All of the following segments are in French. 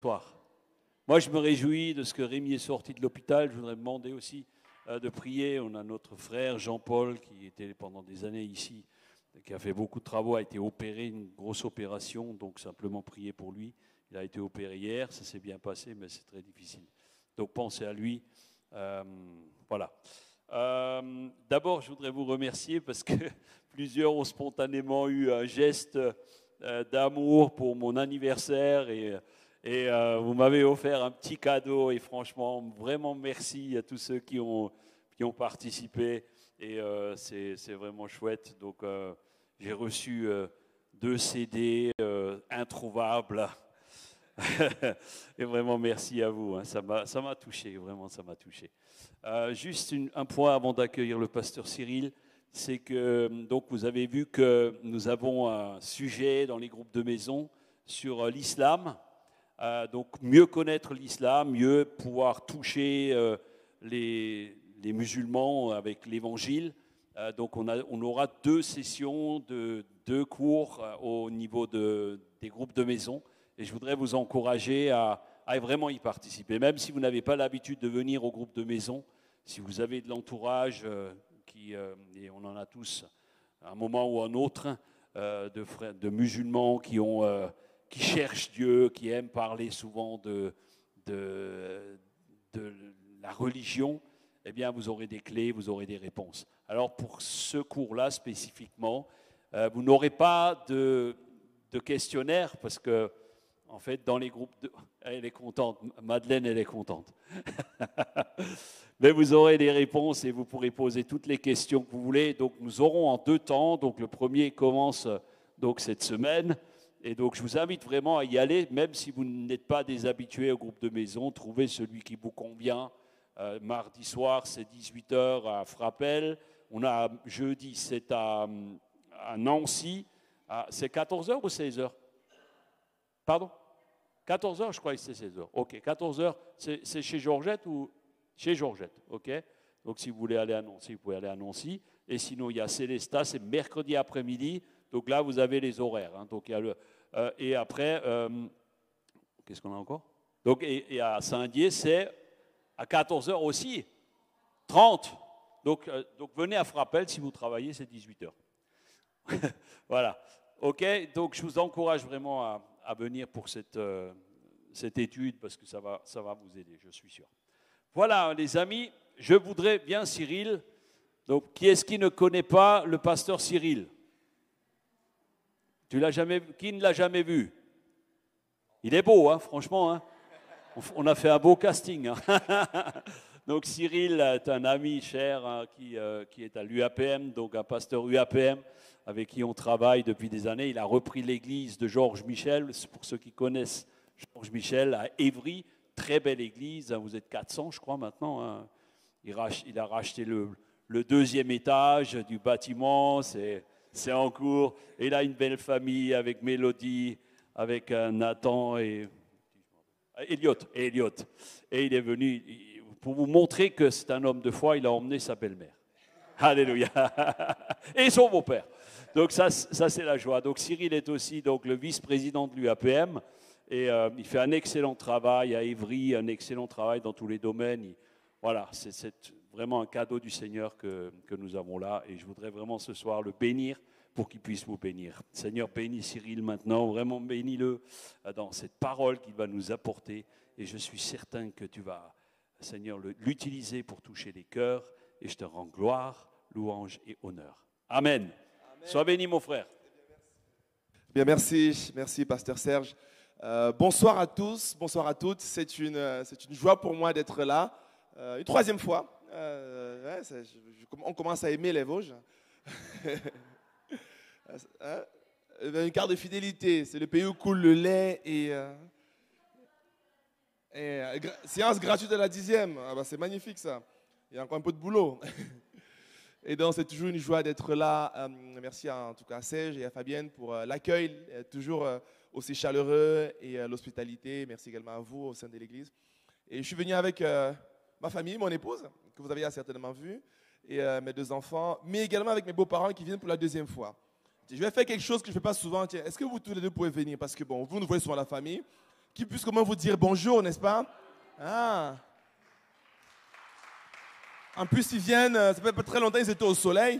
Soir. Moi, je me réjouis de ce que Rémi est sorti de l'hôpital. Je voudrais demander aussi de prier. On a notre frère Jean-Paul qui était pendant des années ici, qui a fait beaucoup de travaux, a été opéré, une grosse opération, donc simplement prier pour lui. Il a été opéré hier, ça s'est bien passé, mais c'est très difficile. Donc pensez à lui. Voilà. D'abord, je voudrais vous remercier parce que plusieurs ont spontanément eu un geste d'amour pour mon anniversaire et vous m'avez offert un petit cadeau et franchement, vraiment merci à tous ceux qui ont participé et c'est vraiment chouette. Donc j'ai reçu 2 CD introuvables et vraiment merci à vous. Hein. Ça m'a touché, vraiment ça m'a touché. Juste un point avant d'accueillir le pasteur Cyril, c'est que donc vous avez vu que nous avons un sujet dans les groupes de maison sur l'islam. Donc mieux connaître l'islam, mieux pouvoir toucher les musulmans avec l'évangile. Donc on aura 2 sessions de 2 cours au niveau des groupes de maison. Et je voudrais vous encourager à vraiment y participer. Même si vous n'avez pas l'habitude de venir au groupe de maison, si vous avez de l'entourage, et on en a tous à un moment ou un autre, de musulmans qui cherchent Dieu, qui aiment parler souvent de la religion, eh bien, vous aurez des clés, vous aurez des réponses. Alors, pour ce cours-là spécifiquement, vous n'aurez pas de questionnaire parce que, en fait, dans les groupes, elle est contente, Madeleine, elle est contente. Mais vous aurez des réponses et vous pourrez poser toutes les questions que vous voulez. Donc, nous aurons en 2 temps. Donc, le premier commence donc cette semaine. Et donc, je vous invite vraiment à y aller, même si vous n'êtes pas des habitués au groupe de maison. Trouvez celui qui vous convient. Mardi soir, c'est 18h à Frappel. On a jeudi, c'est à Nancy. C'est 14h ou 16h? Pardon? 14h, je crois que c'est 16h. OK, 14h, c'est chez Georgette ou chez Georgette? OK. Donc, si vous voulez aller à Nancy, vous pouvez aller à Nancy. Et sinon, il y a Célestat, c'est mercredi après-midi. Donc là, vous avez les horaires. Hein. Donc, il y a et après, qu'est-ce qu'on a encore? Donc, et à Saint-Dié, c'est à 14h aussi. 30. Donc venez à Frappel, si vous travaillez, c'est 18h. Voilà. OK. Donc, je vous encourage vraiment à venir pour cette étude parce que ça va vous aider, je suis sûr. Voilà, les amis. Je voudrais bien, Cyril. Donc, qui est-ce qui ne connaît pas le pasteur Cyril? Tu l'as jamais vu? Qui ne l'a jamais vu? Il est beau, hein, franchement. Hein. On a fait un beau casting. Hein. Donc Cyril est un ami cher hein, qui est à l'UAPM, donc un pasteur UAPM avec qui on travaille depuis des années. Il a repris l'église de Georges Michel, pour ceux qui connaissent Georges Michel, à Évry. Très belle église, hein, vous êtes 400 je crois maintenant. Hein. Il a racheté le 2e étage du bâtiment, c'est en cours. Et il a une belle famille avec Mélodie, avec Nathan et Elliot. Et il est venu, pour vous montrer que c'est un homme de foi, il a emmené sa belle-mère. Alléluia. Et son beau-père. Donc ça c'est la joie. Donc Cyril est aussi donc, le vice-président de l'UAPM. Et il fait un excellent travail à Évry, un excellent travail dans tous les domaines. Voilà, c'est vraiment un cadeau du Seigneur que nous avons là. Et je voudrais vraiment ce soir le bénir pour qu'il puisse vous bénir. Seigneur, bénis Cyril maintenant, vraiment bénis-le dans cette parole qu'il va nous apporter. Et je suis certain que tu vas, Seigneur, l'utiliser pour toucher les cœurs. Et je te rends gloire, louange et honneur. Amen. Amen. Sois béni, mon frère. Bien, merci, pasteur Serge. Bonsoir à tous, bonsoir à toutes. C'est une joie pour moi d'être là. Une 3e fois. On commence à aimer les Vosges. Une carte de fidélité, c'est le pays où coule le lait et séance gratuite de la 10e. Ah bah, c'est magnifique ça. Il y a encore un peu de boulot. Et donc c'est toujours une joie d'être là. Merci en tout cas à Serge et à Fabienne pour l'accueil, toujours aussi chaleureux et l'hospitalité. Merci également à vous au sein de l'église. Et je suis venu avec ma famille, mon épouse, que vous avez certainement vu, et mes 2 enfants, mais également avec mes beaux-parents qui viennent pour la 2e fois. Je vais faire quelque chose que je ne fais pas souvent. Tiens, est-ce que vous tous les 2 pouvez venir? Parce que bon, vous nous voyez souvent la famille. Qui puisse comment vous dire bonjour, n'est-ce pas? Ah. En plus, ils viennent, ça fait pas très longtemps, ils étaient au soleil.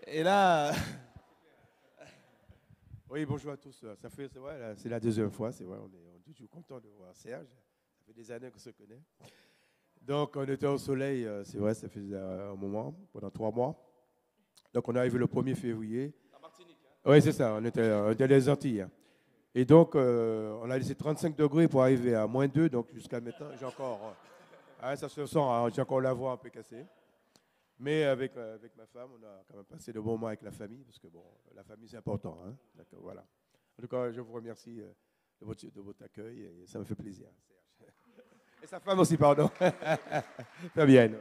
Et là... Oui, bonjour à tous. Ça fait, c'est vrai, c'est la deuxième fois, c'est vrai, on est toujours content de voir Serge. Ça fait des années qu'on se connaît. Donc, on était au soleil, c'est vrai, ça faisait un moment, pendant 3 mois. Donc, on est arrivé le 1er février. La Martinique. Hein? Oui, c'est ça, on était les Antilles. Et donc, on a laissé 35 degrés pour arriver à -2, donc jusqu'à maintenant, j'ai encore... ça se sent, hein, j'ai encore la voix un peu cassée. Mais avec ma femme, on a quand même passé de bons moments avec la famille, parce que bon, la famille c'est important. Hein? D'accord, voilà. En tout cas, je vous remercie de votre accueil et ça me fait plaisir. Et sa femme aussi, pardon. Fabienne.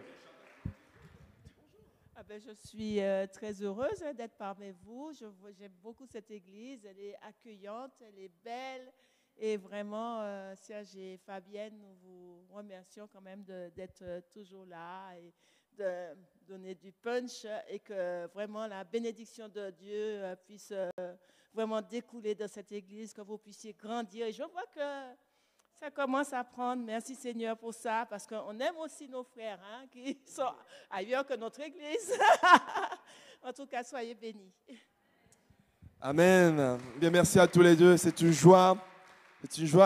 Je suis très heureuse d'être parmi vous. J'aime beaucoup cette église. Elle est accueillante, elle est belle. Et vraiment, Serge et Fabienne, nous vous remercions quand même d'être toujours là et de donner du punch et que vraiment la bénédiction de Dieu puisse vraiment découler de cette église, que vous puissiez grandir. Et je vois que ça commence à prendre. Merci Seigneur pour ça, parce qu'on aime aussi nos frères qui sont ailleurs que notre église. En tout cas, soyez bénis. Amen. Bien, merci à tous les deux. C'est une joie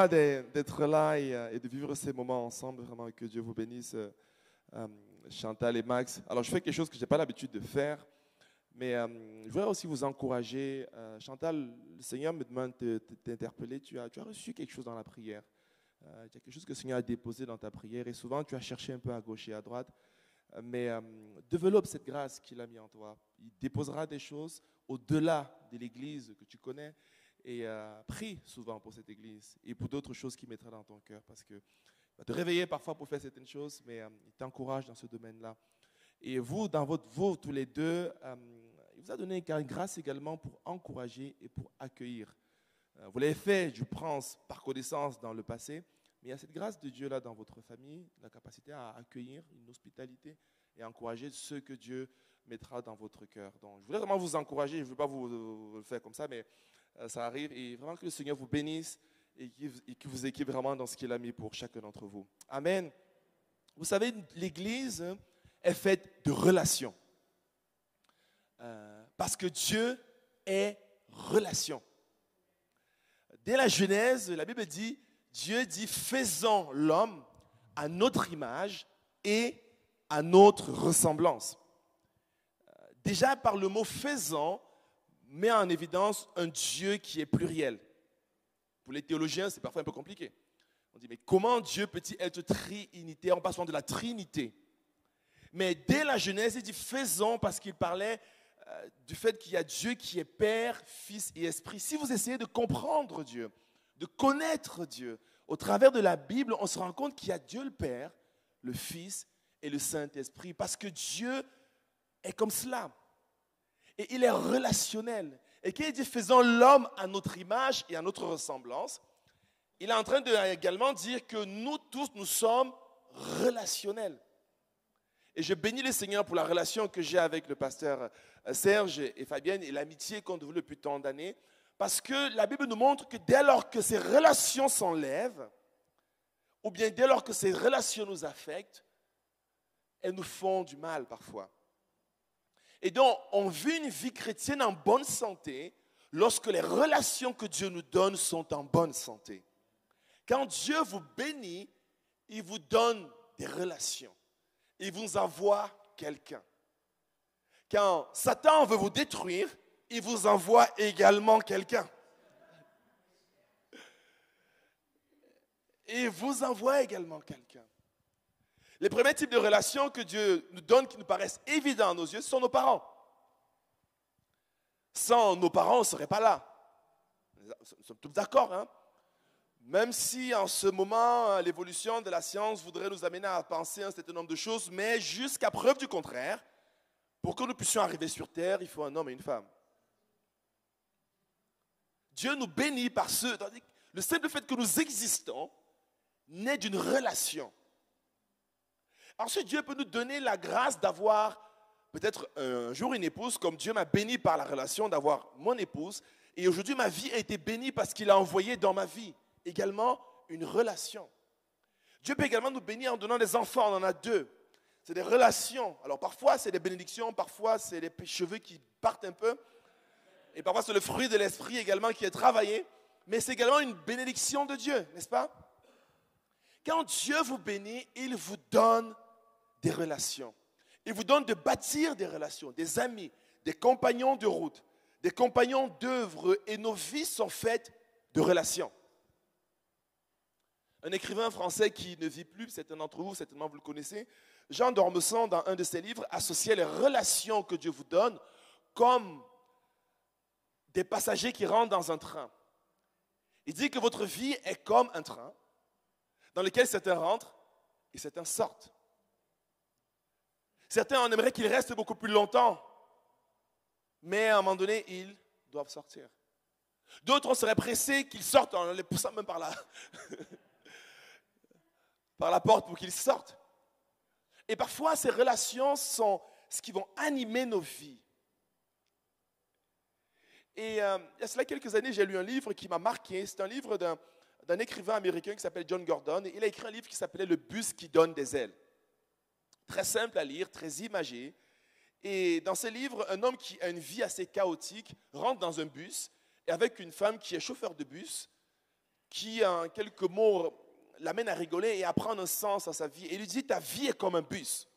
d'être là et de vivre ces moments ensemble. Vraiment, que Dieu vous bénisse, Chantal et Max. Alors, je fais quelque chose que je n'ai pas l'habitude de faire, mais je voudrais aussi vous encourager. Chantal, le Seigneur me demande de t'interpeller. Tu as reçu quelque chose dans la prière. Il y a quelque chose que le Seigneur a déposé dans ta prière et souvent tu as cherché un peu à gauche et à droite, mais développe cette grâce qu'il a mis en toi. Il déposera des choses au-delà de l'église que tu connais et prie souvent pour cette église et pour d'autres choses qu'il mettra dans ton cœur, parce qu'il va te réveiller parfois pour faire certaines choses, mais il t'encourage dans ce domaine-là. Et vous, vous tous les deux, il vous a donné une grâce également pour encourager et pour accueillir. Vous l'avez fait, je pense, par connaissance dans le passé, mais il y a cette grâce de Dieu là dans votre famille, la capacité à accueillir une hospitalité et à encourager ceux que Dieu mettra dans votre cœur. Donc, je voulais vraiment vous encourager, je ne veux pas vous le faire comme ça, mais ça arrive, et vraiment que le Seigneur vous bénisse et qu'il vous équipe vraiment dans ce qu'il a mis pour chacun d'entre vous. Amen. Vous savez, l'Église est faite de relations, parce que Dieu est relation. Dès la Genèse, la Bible dit, Dieu dit, faisons l'homme à notre image et à notre ressemblance. Déjà, par le mot faisons, met en évidence un Dieu qui est pluriel. Pour les théologiens, c'est parfois un peu compliqué. On dit, mais comment Dieu peut-il être trinité? On passe souvent de la Trinité. Mais dès la Genèse, il dit faisons, parce qu'il parlait du fait qu'il y a Dieu qui est Père, Fils et Esprit. Si vous essayez de comprendre Dieu, de connaître Dieu, au travers de la Bible, on se rend compte qu'il y a Dieu le Père, le Fils et le Saint-Esprit, parce que Dieu est comme cela. Et il est relationnel. Et quand il dit faisons l'homme à notre image et à notre ressemblance, il est en train de également dire que nous tous, nous sommes relationnels. Et je bénis le Seigneur pour la relation que j'ai avec le pasteur Serge et Fabienne et l'amitié qu'on développe depuis tant d'années. Parce que la Bible nous montre que dès lors que ces relations s'enlèvent, ou bien dès lors que ces relations nous affectent, elles nous font du mal parfois. Et donc, on vit une vie chrétienne en bonne santé lorsque les relations que Dieu nous donne sont en bonne santé. Quand Dieu vous bénit, il vous donne des relations. Il vous envoie quelqu'un. Quand Satan veut vous détruire, il vous envoie également quelqu'un. Il vous envoie également quelqu'un. Les premiers types de relations que Dieu nous donne, qui nous paraissent évidents à nos yeux, ce sont nos parents. Sans nos parents, on ne serait pas là. Nous sommes tous d'accord, hein? Même si en ce moment, l'évolution de la science voudrait nous amener à penser un certain nombre de choses, mais jusqu'à preuve du contraire, pour que nous puissions arriver sur terre, il faut un homme et une femme. Dieu nous bénit par ce... Le simple fait que nous existons naît d'une relation. Ensuite, Dieu peut nous donner la grâce d'avoir peut-être un jour une épouse, comme Dieu m'a béni par la relation d'avoir mon épouse. Et aujourd'hui, ma vie a été bénie parce qu'il a envoyé dans ma vie également une relation. Dieu peut également nous bénir en donnant des enfants, on en a 2. C'est des relations. Alors parfois c'est des bénédictions, parfois c'est les cheveux qui partent un peu. Et parfois c'est le fruit de l'esprit également qui est travaillé. Mais c'est également une bénédiction de Dieu, n'est-ce pas? Quand Dieu vous bénit, il vous donne des relations. Il vous donne de bâtir des relations, des amis, des compagnons de route, des compagnons d'œuvre. Et nos vies sont faites de relations. Un écrivain français qui ne vit plus, certains d'entre vous, certainement vous le connaissez, Jean d'Ormesson, dans un de ses livres, associait les relations que Dieu vous donne comme des passagers qui rentrent dans un train. Il dit que votre vie est comme un train dans lequel certains rentrent et certains sortent. Certains en aimeraient qu'il reste beaucoup plus longtemps, mais à un moment donné, ils doivent sortir. D'autres seraient pressés qu'ils sortent en les poussant même par la porte pour qu'ils sortent. Et parfois, ces relations sont ce qui vont animer nos vies. Et il y a cela quelques années, j'ai lu un livre qui m'a marqué. C'est un livre d'un écrivain américain qui s'appelle John Gordon. Et il a écrit un livre qui s'appelait « Le bus qui donne des ailes ». Très simple à lire, très imagé. Et dans ce livre, un homme qui a une vie assez chaotique rentre dans un bus et avec une femme qui est chauffeur de bus, qui en quelques mots l'amène à rigoler et à prendre un sens à sa vie. Et il lui dit « Ta vie est comme un bus.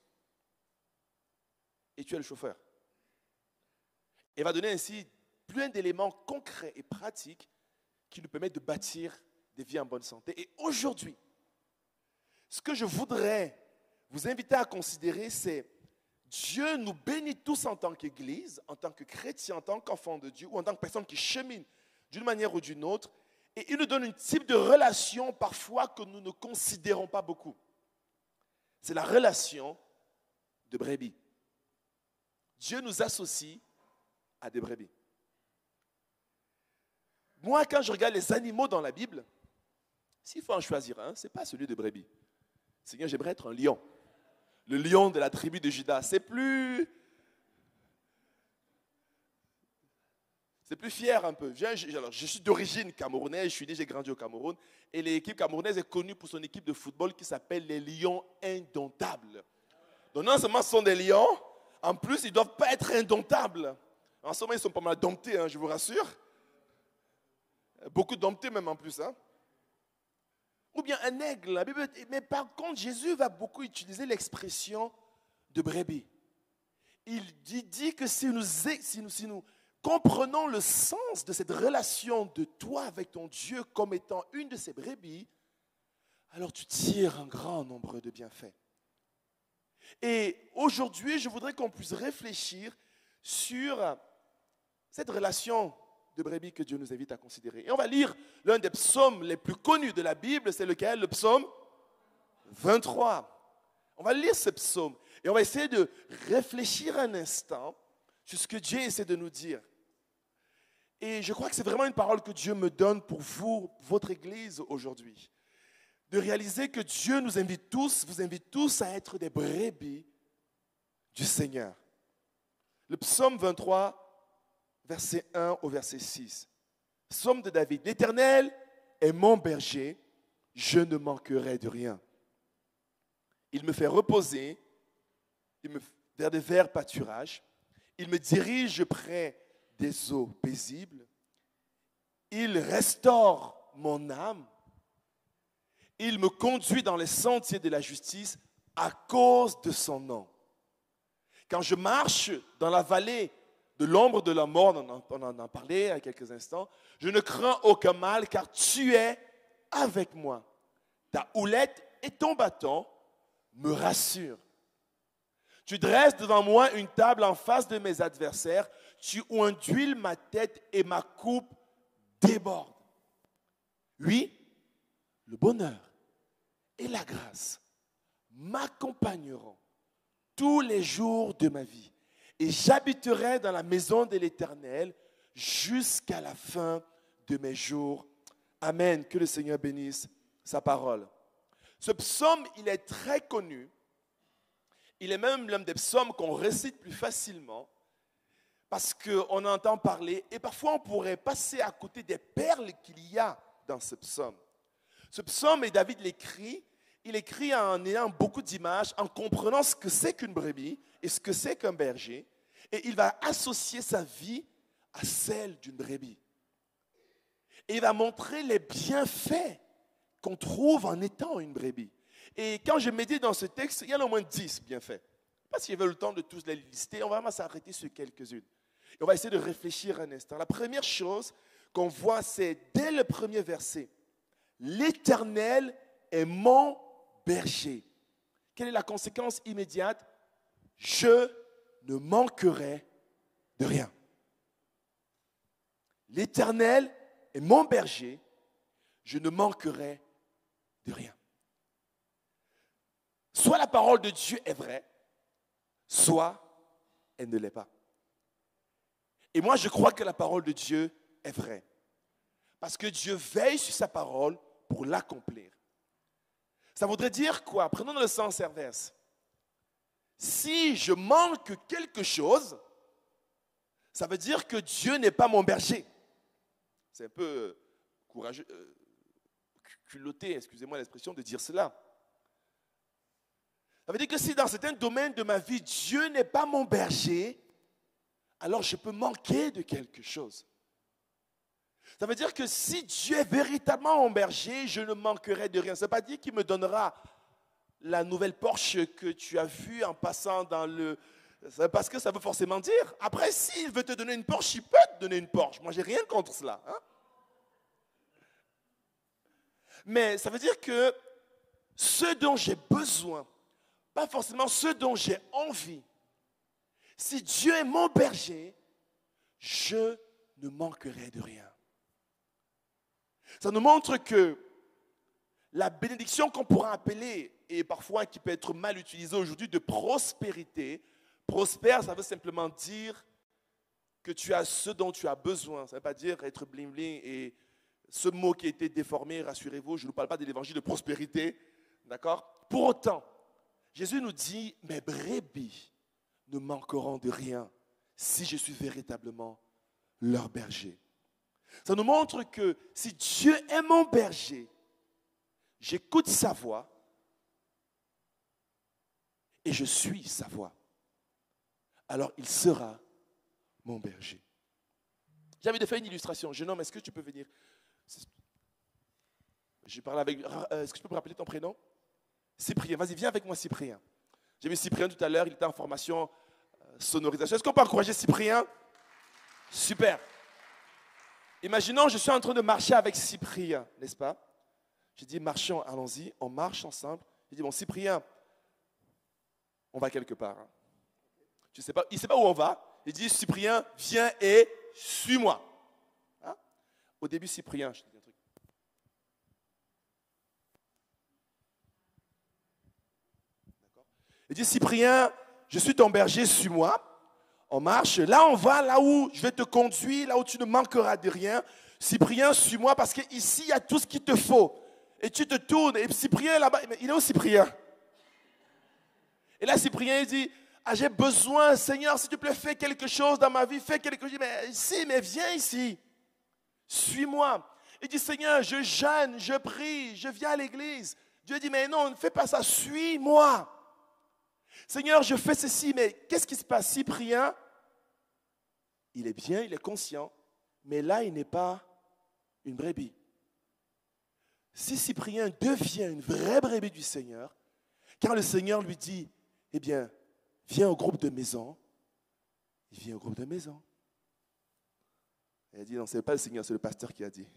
Et tu es le chauffeur. » Et il va donner ainsi plein d'éléments concrets et pratiques qui nous permettent de bâtir des vies en bonne santé. Et aujourd'hui, ce que je voudrais vous inviter à considérer, c'est Dieu nous bénit tous en tant qu'Église, en tant que chrétiens, en tant qu'enfants de Dieu, ou en tant que personnes qui cheminent d'une manière ou d'une autre, et il nous donne un type de relation parfois que nous ne considérons pas beaucoup. C'est la relation de brebis. Dieu nous associe à des brebis. Moi, quand je regarde les animaux dans la Bible, s'il faut en choisir un, ce n'est pas celui de brebis. Seigneur, j'aimerais être un lion. Le lion de la tribu de Juda. C'est plus fier un peu. Je suis d'origine camerounaise, je suis né, j'ai grandi au Cameroun. Et l'équipe camerounaise est connue pour son équipe de football qui s'appelle les Lions Indomptables. Donc non seulement ce sont des lions, en plus ils ne doivent pas être indomptables. En ce moment, ils sont pas mal domptés, je vous rassure. Beaucoup domptés même en plus. Ou bien un aigle. La Bible, mais par contre, Jésus va beaucoup utiliser l'expression de brebis. Il dit que si nous comprenons le sens de cette relation de toi avec ton Dieu comme étant une de ces brebis, alors tu tires un grand nombre de bienfaits. Et aujourd'hui, je voudrais qu'on puisse réfléchir sur cette relation de brebis que Dieu nous invite à considérer. Et on va lire l'un des psaumes les plus connus de la Bible, c'est lequel? Le psaume 23. On va lire ce psaume et on va essayer de réfléchir un instant sur ce que Dieu essaie de nous dire. Et je crois que c'est vraiment une parole que Dieu me donne pour vous, votre Église aujourd'hui. De réaliser que Dieu nous invite tous, vous invite tous à être des brebis du Seigneur. Le psaume 23, verset 1 au verset 6. Psaume de David. L'Éternel est mon berger, je ne manquerai de rien. Il me fait reposer vers de verts pâturages. Il me dirige près des eaux paisibles. Il restaure mon âme. Il me conduit dans les sentiers de la justice à cause de son nom. Quand je marche dans la vallée de l'ombre de la mort, on en a parlé il y a quelques instants, je ne crains aucun mal car tu es avec moi. Ta houlette et ton bâton me rassurent. Tu dresses devant moi une table en face de mes adversaires, tu ondules ma tête et ma coupe déborde. Oui, le bonheur et la grâce m'accompagneront tous les jours de ma vie. Et j'habiterai dans la maison de l'Éternel jusqu'à la fin de mes jours. Amen. Que le Seigneur bénisse sa parole. Ce psaume, il est très connu. Il est même l'un des psaumes qu'on récite plus facilement parce qu'on entend parler et parfois on pourrait passer à côté des perles qu'il y a dans ce psaume. Ce psaume, et David l'écrit, il écrit en ayant beaucoup d'images, en comprenant ce que c'est qu'une brebis et ce que c'est qu'un berger. Et il va associer sa vie à celle d'une brebis. Et il va montrer les bienfaits qu'on trouve en étant une brebis. Et quand je médite dans ce texte, il y en a au moins 10 bienfaits. Je ne sais pas si j'avais le temps de tous les lister, on va vraiment s'arrêter sur quelques-unes. Et on va essayer de réfléchir un instant. La première chose qu'on voit, c'est dès le premier verset, l'Éternel est mon berger. Quelle est la conséquence immédiate? Je ne manquerai de rien. L'Éternel est mon berger, je ne manquerai de rien. Soit la parole de Dieu est vraie, soit elle ne l'est pas. Et moi, je crois que la parole de Dieu est vraie. Parce que Dieu veille sur sa parole pour l'accomplir. Ça voudrait dire quoi? Prenons dans le sens inverse. Si je manque quelque chose, ça veut dire que Dieu n'est pas mon berger. C'est un peu courageux, culotté, excusez-moi l'expression, de dire cela. Ça veut dire que si dans certains domaines de ma vie, Dieu n'est pas mon berger, alors je peux manquer de quelque chose. Ça veut dire que si Dieu est véritablement mon berger, je ne manquerai de rien. Ça ne veut pas dire qu'il me donnera la nouvelle Porsche que tu as vue en passant dans le... Parce que ça veut forcément dire. Après, s'il veut te donner une Porsche, il peut te donner une Porsche. Moi, je n'ai rien contre cela. Hein? Mais ça veut dire que ce dont j'ai besoin, pas forcément ce dont j'ai envie, si Dieu est mon berger, je ne manquerai de rien. Ça nous montre que la bénédiction qu'on pourra appeler, et parfois qui peut être mal utilisée aujourd'hui, de prospérité, prospère, ça veut simplement dire que tu as ce dont tu as besoin. Ça ne veut pas dire être bling-bling. Et ce mot qui a été déformé, rassurez-vous, je ne vous parle pas de l'évangile de prospérité. D'accord? Pour autant, Jésus nous dit, mes brebis ne manqueront de rien si je suis véritablement leur berger. Ça nous montre que si Dieu est mon berger, j'écoute sa voix et je suis sa voix. Alors il sera mon berger. J'ai envie de faire une illustration. Jeune homme, est-ce que tu peux venir? Je parle avec... Est-ce que tu peux me rappeler ton prénom? Cyprien. Vas-y, viens avec moi, Cyprien. J'ai vu Cyprien tout à l'heure, il était en formation sonorisation. Est-ce qu'on peut encourager Cyprien? Super. Imaginons, je suis en train de marcher avec Cyprien, n'est-ce pas? J'ai dit, marchons, allons-y, on marche ensemble. J'ai dit, bon, Cyprien, on va quelque part. Hein. Il ne sait pas où on va. Il dit, Cyprien, viens et suis-moi. Hein? Au début, Cyprien, je te dis un truc. D'accord? Il dit, Cyprien, je suis ton berger, suis-moi. On marche, là on va, là où je vais te conduire, là où tu ne manqueras de rien. Cyprien, suis-moi parce qu'ici, il y a tout ce qu'il te faut. Et tu te tournes, et Cyprien là-bas, il est où Cyprien? Et là, Cyprien, il dit, j'ai besoin, Seigneur, s'il te plaît, fais quelque chose dans ma vie, fais quelque chose. Mais viens ici, suis-moi. Il dit, Seigneur, je jeûne, je prie, je viens à l'église. Dieu dit, mais non, ne fais pas ça, suis-moi. Seigneur, je fais ceci, mais qu'est-ce qui se passe? Cyprien, il est bien, il est conscient, mais là, il n'est pas une brebis. Si Cyprien devient une vraie brebis du Seigneur, quand le Seigneur lui dit, eh bien, viens au groupe de maison, il vient au groupe de maison. Il a dit, non, ce n'est pas le Seigneur, c'est le pasteur qui a dit.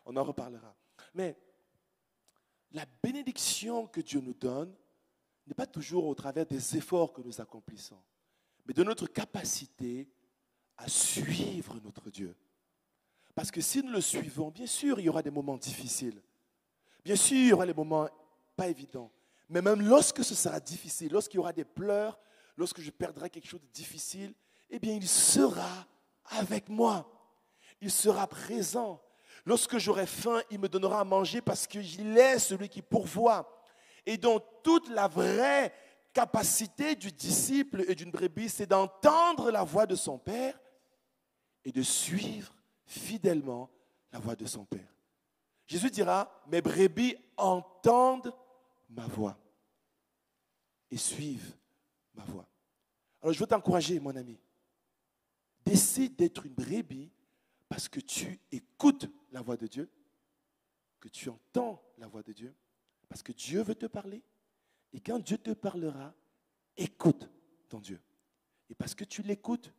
On en reparlera. Mais la bénédiction que Dieu nous donne n'est pas toujours au travers des efforts que nous accomplissons, mais de notre capacité à suivre notre Dieu. Parce que si nous le suivons, bien sûr, il y aura des moments difficiles. Bien sûr, il y aura des moments pas évidents. Mais même lorsque ce sera difficile, lorsqu'il y aura des pleurs, lorsque je perdrai quelque chose de difficile, eh bien, il sera avec moi. Il sera présent. Lorsque j'aurai faim, il me donnera à manger parce qu'il est celui qui pourvoit. Et donc, toute la vraie capacité du disciple et d'une brebis, c'est d'entendre la voix de son Père et de suivre fidèlement la voix de son Père. Jésus dira, mes brebis entendent ma voix et suivent ma voix. Alors je veux t'encourager, mon ami. Décide d'être une brebis parce que tu écoutes la voix de Dieu, que tu entends la voix de Dieu, parce que Dieu veut te parler. Et quand Dieu te parlera, écoute ton Dieu. Et parce que tu l'écoutes,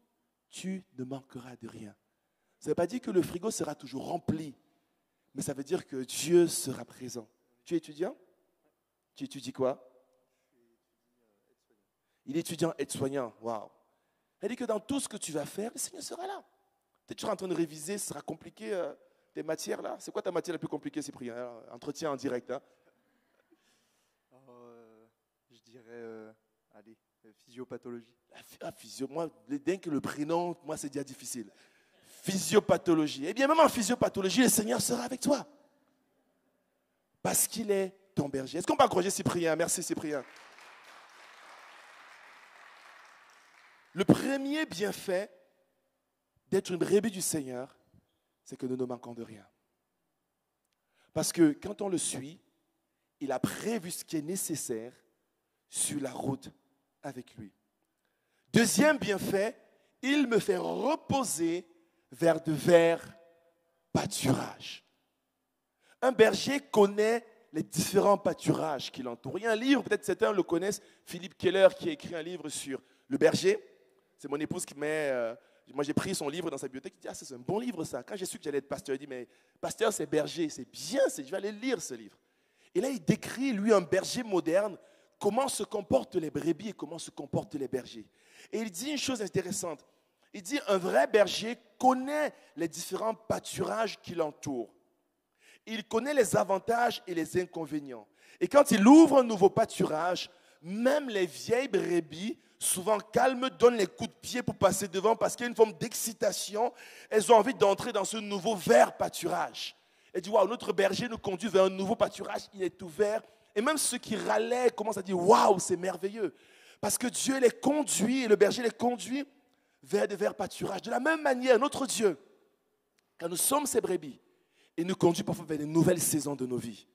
tu ne manqueras de rien. Ça ne veut pas dire que le frigo sera toujours rempli, mais ça veut dire que Dieu sera présent. Tu es étudiant? Tu étudies quoi? Il est étudiant aide-soignant. Waouh! Elle dit que dans tout ce que tu vas faire, le Seigneur sera là. Tu es toujours en train de réviser, ce sera compliqué, tes matières là. C'est quoi ta matière la plus compliquée, Cyprien? Entretien en direct. Hein? Je dirais, physiopathologie. Moi, dès que le prénom, moi c'est déjà difficile. Physiopathologie. Eh bien, même en physiopathologie, le Seigneur sera avec toi. Parce qu'il est ton berger. Est-ce qu'on peut encourager Cyprien? Merci Cyprien. Le premier bienfait d'être une brebis du Seigneur, c'est que nous ne manquons de rien. Parce que quand on le suit, il a prévu ce qui est nécessaire sur la route avec lui. Deuxième bienfait, il me fait reposer vers de verts pâturages. Un berger connaît les différents pâturages qui l'entourent. Il y a un livre, peut-être certains le connaissent, Philippe Keller, qui a écrit un livre sur le berger. C'est mon épouse qui met... moi, j'ai pris son livre dans sa bibliothèque. Il dit, c'est un bon livre, ça. Quand j'ai su que j'allais être pasteur, il dit, mais pasteur, c'est berger. C'est bien, je vais aller lire ce livre. Et là, il décrit, lui, un berger moderne, comment se comportent les brebis et comment se comportent les bergers. Et il dit une chose intéressante. Il dit, un vrai berger connaît les différents pâturages qui l'entourent. Il connaît les avantages et les inconvénients. Et quand il ouvre un nouveau pâturage, même les vieilles brebis, souvent calmes, donnent les coups de pied pour passer devant parce qu'il y a une forme d'excitation. Elles ont envie d'entrer dans ce nouveau vert pâturage. Elle dit, waouh, notre berger nous conduit vers un nouveau pâturage, il est ouvert. Et même ceux qui râlaient commencent à dire, waouh, c'est merveilleux. Parce que Dieu les conduit, et le berger les conduit vers des verts pâturages. De la même manière, notre Dieu, quand nous sommes ses brebis, il nous conduit parfois vers des nouvelles saisons de nos vies.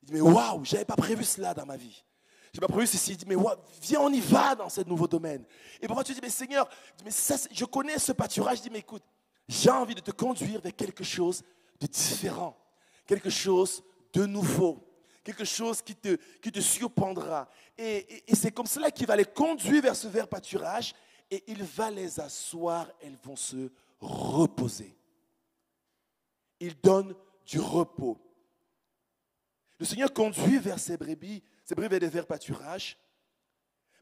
Il dit, mais waouh, je n'avais pas prévu cela dans ma vie. Je n'ai pas prévu ceci. Il dit, mais viens, on y va dans ce nouveau domaine. Et parfois tu dis, mais Seigneur, mais ça, je connais ce pâturage. Je dis, mais écoute, j'ai envie de te conduire vers quelque chose de différent, quelque chose de nouveau, quelque chose qui te surprendra. Et c'est comme cela qu'il va les conduire vers ce vert pâturage et il va les asseoir, elles vont se reposer. Il donne du repos. Le Seigneur conduit vers ses brebis vers des verts pâturages.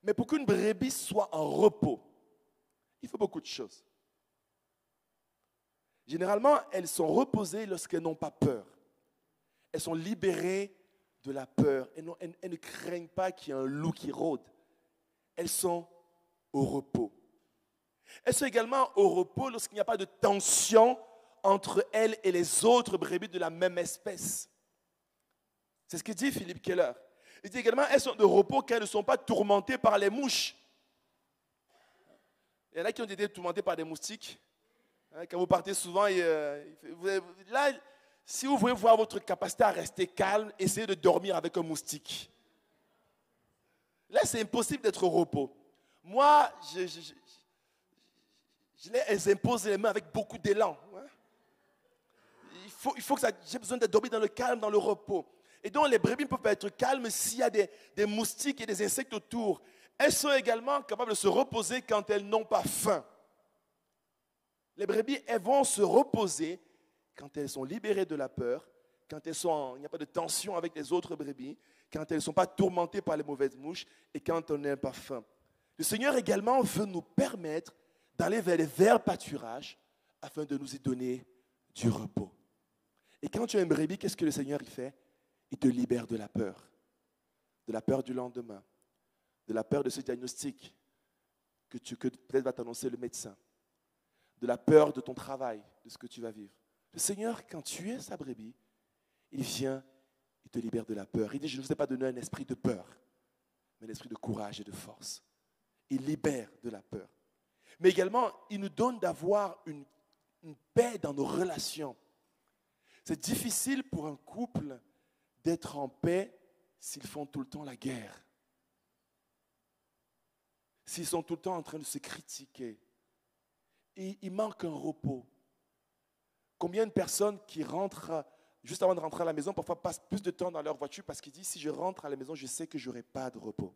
Mais pour qu'une brebis soit en repos, il faut beaucoup de choses. Généralement, elles sont reposées lorsqu'elles n'ont pas peur. Elles sont libérées de la peur. Elles ne craignent pas qu'il y ait un loup qui rôde. Elles sont au repos. Elles sont également au repos lorsqu'il n'y a pas de tension entre elles et les autres brebis de la même espèce. C'est ce que dit Philippe Keller. Il dit également, elles sont de repos quand elles ne sont pas tourmentées par les mouches. Il y en a qui ont été tourmentés par des moustiques. Quand vous partez souvent, là, si vous voulez voir votre capacité à rester calme, essayez de dormir avec un moustique. Là, c'est impossible d'être au repos. Moi, elles imposent les mains avec beaucoup d'élan. Il faut que j'ai besoin de dormir dans le calme, dans le repos. Et donc, les brebis ne peuvent pas être calmes s'il y a des moustiques et des insectes autour. Elles sont également capables de se reposer quand elles n'ont pas faim. Les brebis, elles vont se reposer quand elles sont libérées de la peur, quand il n'y a pas de tension avec les autres brebis, quand elles ne sont pas tourmentées par les mauvaises mouches et quand on n'a pas faim. Le Seigneur également veut nous permettre d'aller vers les verts pâturages afin de nous y donner du repos. Et quand tu es une brebis, qu'est-ce que le Seigneur y fait? Il te libère de la peur du lendemain, de la peur de ce diagnostic que peut-être va t'annoncer le médecin, de la peur de ton travail, de ce que tu vas vivre. Le Seigneur, quand tu es sa brebis, il vient, il te libère de la peur. Il dit, je ne vous ai pas donné un esprit de peur, mais un esprit de courage et de force. Il libère de la peur. Mais également, il nous donne d'avoir une paix dans nos relations. C'est difficile pour un couple d'être en paix s'ils font tout le temps la guerre. S'ils sont tout le temps en train de se critiquer. Et il manque un repos. Combien de personnes qui rentrent, juste avant de rentrer à la maison, parfois passent plus de temps dans leur voiture parce qu'ils disent, si je rentre à la maison, je sais que je n'aurai pas de repos.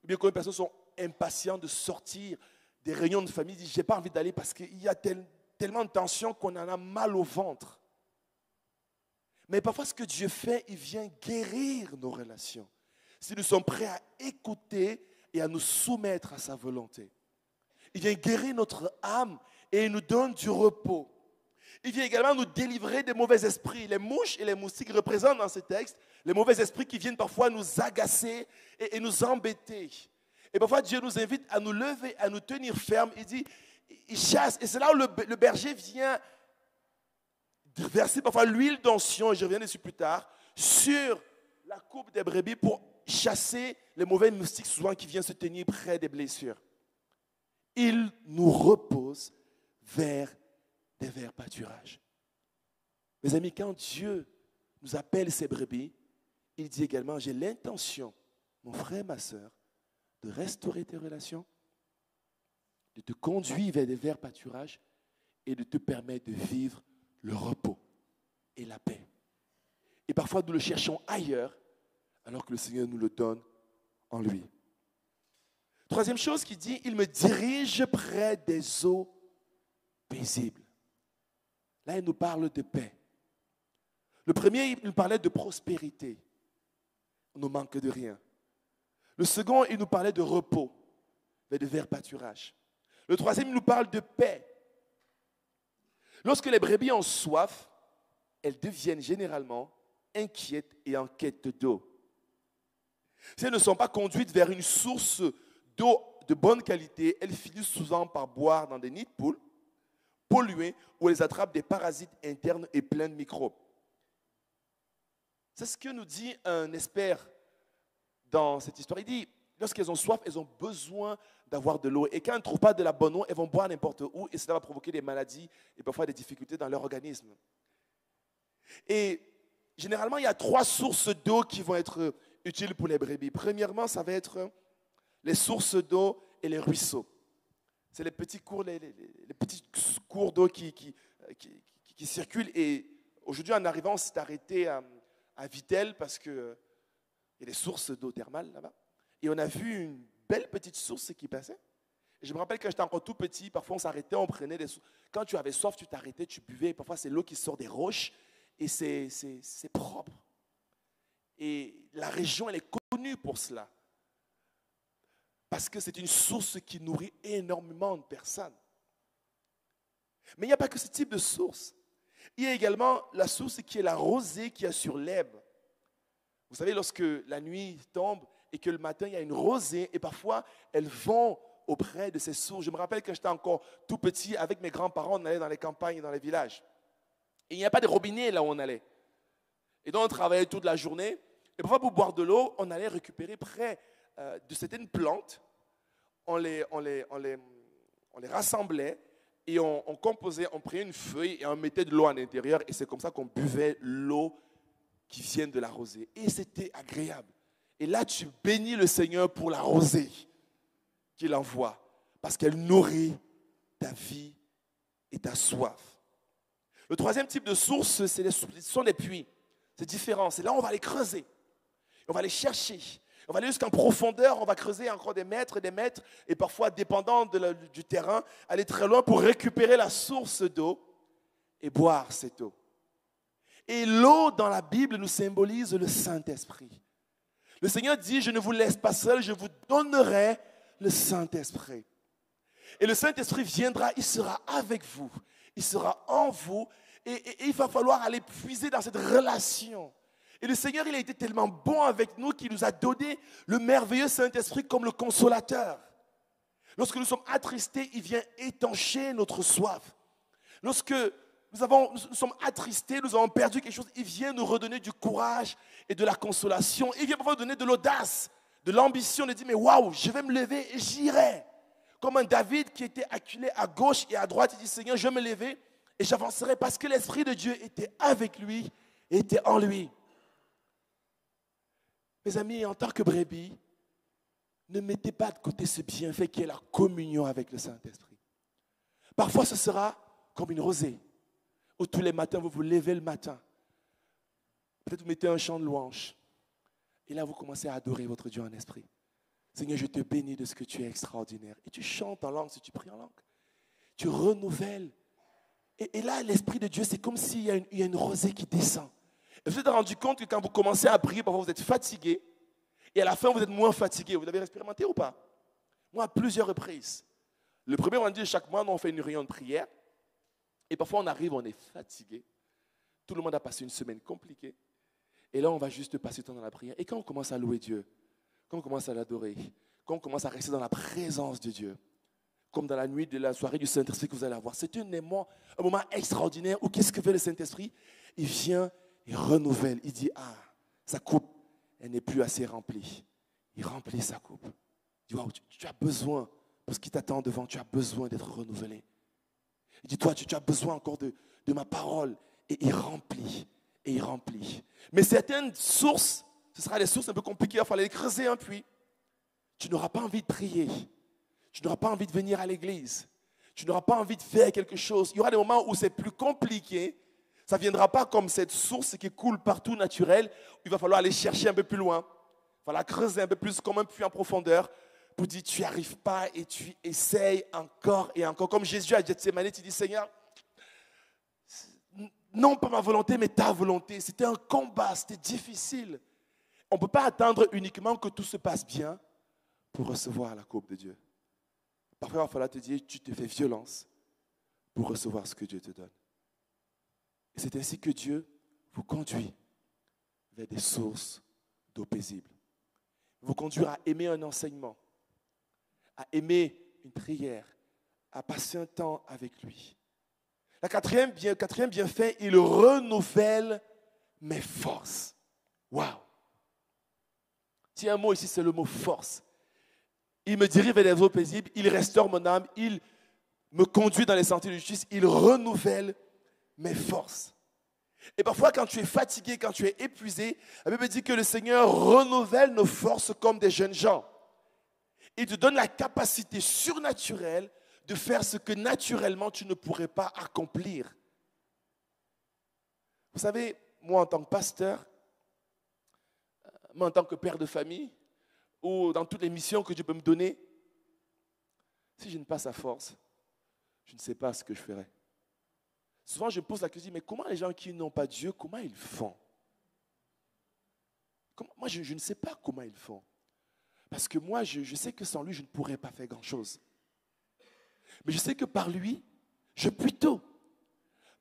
Ou bien combien de personnes sont impatientes de sortir des réunions de famille, disent, je n'ai pas envie d'aller parce qu'il y a tellement de tension qu'on en a mal au ventre. Mais parfois, ce que Dieu fait, il vient guérir nos relations. Si nous sommes prêts à écouter et à nous soumettre à sa volonté. Il vient guérir notre âme et il nous donne du repos. Il vient également nous délivrer des mauvais esprits. Les mouches et les moustiques représentent dans ce texte les mauvais esprits qui viennent parfois nous agacer et nous embêter. Et parfois, Dieu nous invite à nous lever, à nous tenir fermes. Il dit, il chasse. Et c'est là où le berger vient verser parfois l'huile d'onction, et je reviens dessus plus tard, sur la coupe des brebis pour chasser les mauvais moustiques souvent qui viennent se tenir près des blessures. Il nous repose vers des verts pâturages. Mes amis, quand Dieu nous appelle ses brebis, il dit également, j'ai l'intention, mon frère, ma soeur, de restaurer tes relations, de te conduire vers des verts pâturages et de te permettre de vivre le repos et la paix. Et parfois, nous le cherchons ailleurs, alors que le Seigneur nous le donne en lui. Troisième chose qu'il dit, il me dirige près des eaux paisibles. Là, il nous parle de paix. Le premier, il nous parlait de prospérité. On ne manque de rien. Le second, il nous parlait de repos, mais de verts pâturages. Le troisième, il nous parle de paix. Lorsque les brebis ont soif, elles deviennent généralement inquiètes et en quête d'eau. Si elles ne sont pas conduites vers une source d'eau de bonne qualité, elles finissent souvent par boire dans des nids de poules, pollués, où elles attrapent des parasites internes et pleins de microbes. C'est ce que nous dit un expert dans cette histoire. Il dit, lorsqu'elles ont soif, elles ont besoin d'avoir de l'eau. Et quand elles ne trouvent pas de la bonne eau, elles vont boire n'importe où et cela va provoquer des maladies et parfois des difficultés dans leur organisme. Et généralement, il y a 3 sources d'eau qui vont être utiles pour les brebis. Premièrement, ça va être les sources d'eau et les ruisseaux. C'est les petits cours d'eau qui circulent. Et aujourd'hui, en arrivant, on s'est arrêté à Vitel parce qu'il y a des sources d'eau thermale là-bas. Et on a vu une belle petite source qui passait. Et je me rappelle quand j'étais encore tout petit, parfois on s'arrêtait, on prenait des sources. Quand tu avais soif, tu t'arrêtais, tu buvais. Et parfois, c'est l'eau qui sort des roches et c'est propre. Et la région, elle est connue pour cela. Parce que c'est une source qui nourrit énormément de personnes. Mais il n'y a pas que ce type de source. Il y a également la source qui est la rosée qu'il y a sur l'herbe. Vous savez, lorsque la nuit tombe et que le matin, il y a une rosée, et parfois, elles vont auprès de ces sources. Je me rappelle quand j'étais encore tout petit, avec mes grands-parents, on allait dans les campagnes et dans les villages. Et il n'y a pas de robinet là où on allait. Et donc, on travaillait toute la journée. Et parfois, pour boire de l'eau, on allait récupérer près de certaines plantes. On les rassemblait et on composait, on prenait une feuille et on mettait de l'eau à l'intérieur. Et c'est comme ça qu'on buvait l'eau qui vient de la rosée. Et c'était agréable. Et là, tu bénis le Seigneur pour la rosée qu'il envoie. Parce qu'elle nourrit ta vie et ta soif. Le troisième type de source, ce sont les puits. C'est différent. C'est là où on va les creuser. On va les chercher. On va aller jusqu'en profondeur. On va creuser encore des mètres et des mètres. Et parfois, dépendant du terrain, aller très loin pour récupérer la source d'eau et boire cette eau. Et l'eau dans la Bible nous symbolise le Saint-Esprit. Le Seigneur dit, je ne vous laisse pas seul, je vous donnerai le Saint-Esprit. Et le Saint-Esprit viendra, il sera avec vous, il sera en vous, et il va falloir aller puiser dans cette relation. Et le Seigneur, il a été tellement bon avec nous qu'il nous a donné le merveilleux Saint-Esprit comme le consolateur. Lorsque nous sommes attristés, il vient étancher notre soif. Lorsque nous sommes attristés, nous avons perdu quelque chose, il vient nous redonner du courage et de la consolation. Il vient parfois nous donner de l'audace, de l'ambition, de dire, mais waouh, je vais me lever et j'irai. Comme un David qui était acculé à gauche et à droite, il dit, Seigneur, je vais me lever Et j'avancerai parce que l'Esprit de Dieu était avec lui et était en lui. Mes amis, en tant que brebis, ne mettez pas de côté ce bienfait qui est la communion avec le Saint-Esprit. Parfois, ce sera comme une rosée, où tous les matins, vous vous levez le matin. Peut-être vous mettez un chant de louange. Et là, vous commencez à adorer votre Dieu en esprit. Seigneur, je te bénis de ce que tu es extraordinaire. Et tu chantes en langue, si tu pries en langue. Tu renouvelles. Et là, l'Esprit de Dieu, c'est comme s'il y a une rosée qui descend. Et vous vous êtes rendu compte que quand vous commencez à prier, parfois vous êtes fatigué. Et à la fin, vous êtes moins fatigué. Vous l'avez expérimenté ou pas? Moi, à plusieurs reprises. Le premier vendredi de chaque mois, on fait une réunion de prière. Et parfois, on arrive, on est fatigué. Tout le monde a passé une semaine compliquée. Et là, on va juste passer du temps dans la prière. Et quand on commence à louer Dieu, quand on commence à l'adorer, quand on commence à rester dans la présence de Dieu, comme dans la nuit de la soirée du Saint-Esprit que vous allez avoir, c'est un moment extraordinaire où qu'est-ce que fait le Saint-Esprit? Il vient, il renouvelle, il dit, ah, sa coupe, elle n'est plus assez remplie. Il remplit sa coupe. Il dit, wow, tu as besoin, pour ce qui t'attend devant, tu as besoin d'être renouvelé. Il dit, toi, tu as besoin encore de ma parole. Et il remplit, et il remplit. Mais certaines sources, ce sera des sources un peu compliquées, il va falloir les creuser un puits. Tu n'auras pas envie de prier. Tu n'auras pas envie de venir à l'église. Tu n'auras pas envie de faire quelque chose. Il y aura des moments où c'est plus compliqué. Ça ne viendra pas comme cette source qui coule partout naturelle. Il va falloir aller chercher un peu plus loin. Il va falloir creuser un peu plus comme un puits en profondeur pour dire tu n'y arrives pas et tu essayes encore et encore. Comme Jésus à Gethsémani, tu dis Seigneur, non pas ma volonté mais ta volonté. C'était un combat, c'était difficile. On ne peut pas attendre uniquement que tout se passe bien pour recevoir la coupe de Dieu. Parfois, il va falloir te dire, tu te fais violence pour recevoir ce que Dieu te donne. Et c'est ainsi que Dieu vous conduit vers des sources d'eau paisible. Vous conduire à aimer un enseignement, à aimer une prière, à passer un temps avec lui. Le quatrième bienfait, il renouvelle mes forces. Waouh! S'il y a un mot ici, c'est le mot force. Il me dirige vers des eaux paisibles, il restaure mon âme, il me conduit dans les sentiers de justice, il renouvelle mes forces. Et parfois, quand tu es fatigué, quand tu es épuisé, la Bible dit que le Seigneur renouvelle nos forces comme des jeunes gens. Il te donne la capacité surnaturelle de faire ce que naturellement tu ne pourrais pas accomplir. Vous savez, moi en tant que pasteur, moi en tant que père de famille, ou dans toutes les missions que Dieu peut me donner, si je n'ai pas sa force, je ne sais pas ce que je ferai. Souvent, je me pose la question, mais comment les gens qui n'ont pas Dieu, comment ils font? Moi, je ne sais pas comment ils font. Parce que moi, je sais que sans lui, je ne pourrais pas faire grand-chose. Mais je sais que par lui, je puis tout.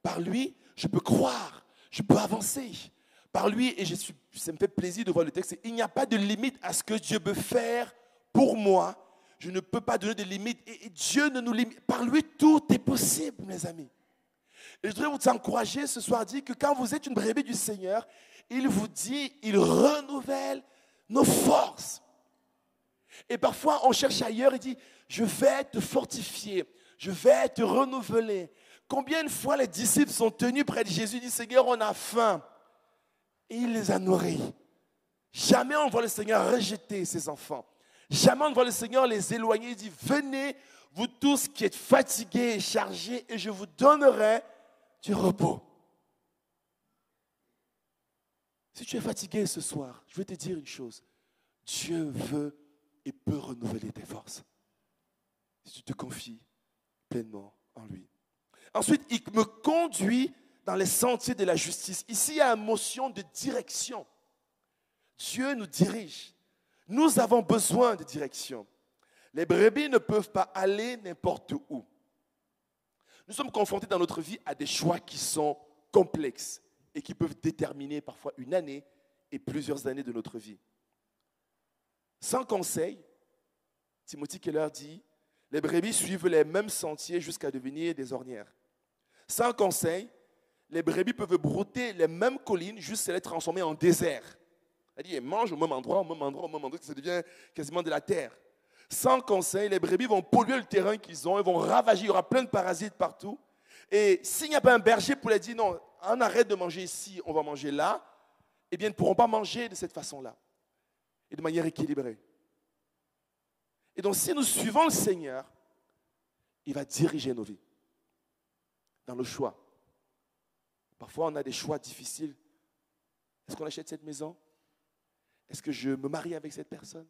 Par lui, je peux croire, je peux avancer. Par lui, et ça me fait plaisir de voir le texte, il n'y a pas de limite à ce que Dieu peut faire pour moi. Je ne peux pas donner de limite. Et Dieu ne nous limite. Par lui, tout est possible, mes amis. Et je voudrais vous encourager ce soir, dire que quand vous êtes une brebis du Seigneur, il vous dit, il renouvelle nos forces. Et parfois, on cherche ailleurs et dit, je vais te fortifier, je vais te renouveler. Combien de fois les disciples sont tenus près de Jésus et disent, Seigneur, on a faim. Et il les a nourris. Jamais on voit le Seigneur rejeter ses enfants. Jamais on voit le Seigneur les éloigner. Il dit, venez, vous tous qui êtes fatigués et chargés, et je vous donnerai du repos. Si tu es fatigué ce soir, je vais te dire une chose. Dieu veut et peut renouveler tes forces. Si tu te confies pleinement en lui. Ensuite, il me conduit dans les sentiers de la justice. Ici, il y a une notion de direction. Dieu nous dirige. Nous avons besoin de direction. Les brebis ne peuvent pas aller n'importe où. Nous sommes confrontés dans notre vie à des choix qui sont complexes et qui peuvent déterminer parfois une année et plusieurs années de notre vie. Sans conseil, Timothy Keller dit, les brebis suivent les mêmes sentiers jusqu'à devenir des ornières. Sans conseil, les brebis peuvent brouter les mêmes collines jusqu'à les transformer en désert. C'est-à-dire, elles mangent au même endroit, que ça devient quasiment de la terre. Sans conseil, les brebis vont polluer le terrain qu'ils ont, ils vont ravager, il y aura plein de parasites partout. Et s'il n'y a pas un berger pour leur dire non, on arrête de manger ici, on va manger là, eh bien, ils ne pourront pas manger de cette façon-là et de manière équilibrée. Et donc, si nous suivons le Seigneur, il va diriger nos vies dans le choix. Parfois, on a des choix difficiles. Est-ce qu'on achète cette maison? Est-ce que je me marie avec cette personne?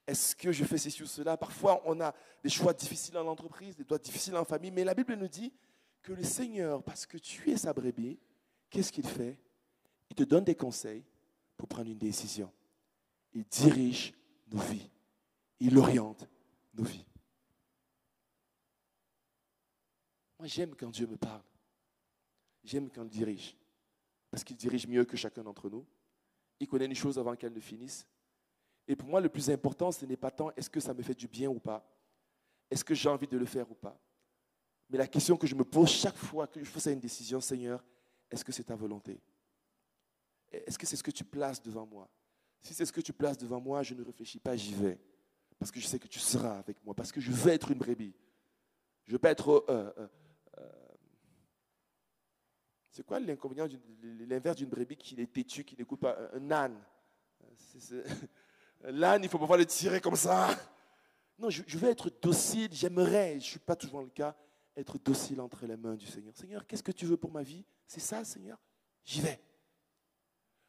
Est-ce que je fais ceci ou cela? Parfois, on a des choix difficiles en entreprise, des choix difficiles en famille. Mais la Bible nous dit que le Seigneur, parce que tu es sa brebis, qu'est-ce qu'il fait? Il te donne des conseils pour prendre une décision. Il dirige nos vies. Il oriente nos vies. Moi, j'aime quand Dieu me parle. J'aime quand il dirige. Parce qu'il dirige mieux que chacun d'entre nous. Il connaît une chose avant qu'elle ne finisse. Et pour moi, le plus important, ce n'est pas tant est-ce que ça me fait du bien ou pas. Est-ce que j'ai envie de le faire ou pas. Mais la question que je me pose chaque fois que je fais une décision, Seigneur, est-ce que c'est ta volonté? Est-ce que c'est ce que tu places devant moi? Si c'est ce que tu places devant moi, je ne réfléchis pas, j'y vais. Parce que je sais que tu seras avec moi. Parce que je veux être une brebis. Je veux pas être... c'est quoi l'inconvénient, l'inverse d'une brebis qui est têtue, qui n'écoute pas? Un âne. L'âne, il faut pouvoir le tirer comme ça. Non, je veux être docile. J'aimerais, je ne suis pas toujours le cas, être docile entre les mains du Seigneur. Seigneur, qu'est-ce que tu veux pour ma vie? C'est ça, Seigneur? J'y vais.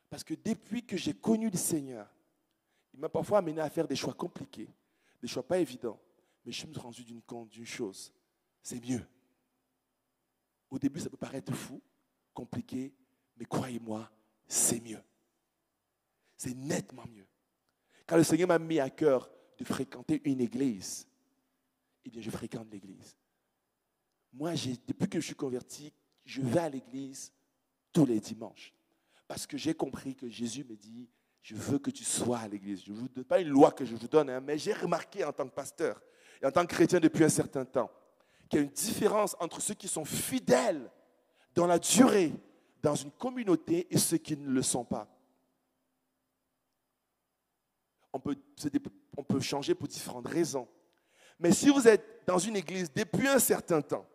Parce que depuis que j'ai connu le Seigneur, il m'a parfois amené à faire des choix compliqués, des choix pas évidents. Mais je me suis rendu compte d'une chose, c'est mieux. Au début, ça peut paraître fou, compliqué, mais croyez-moi, c'est mieux. C'est nettement mieux. Quand le Seigneur m'a mis à cœur de fréquenter une église, eh bien, je fréquente l'église. Moi, depuis que je suis converti, je vais à l'église tous les dimanches. Parce que j'ai compris que Jésus me dit, je veux que tu sois à l'église. Je ne vous donne pas une loi que je vous donne, mais j'ai remarqué en tant que pasteur et en tant que chrétien depuis un certain temps qu'il y a une différence entre ceux qui sont fidèles dans la durée, dans une communauté, et ceux qui ne le sont pas. On peut changer pour différentes raisons. Mais si vous êtes dans une église depuis un certain temps,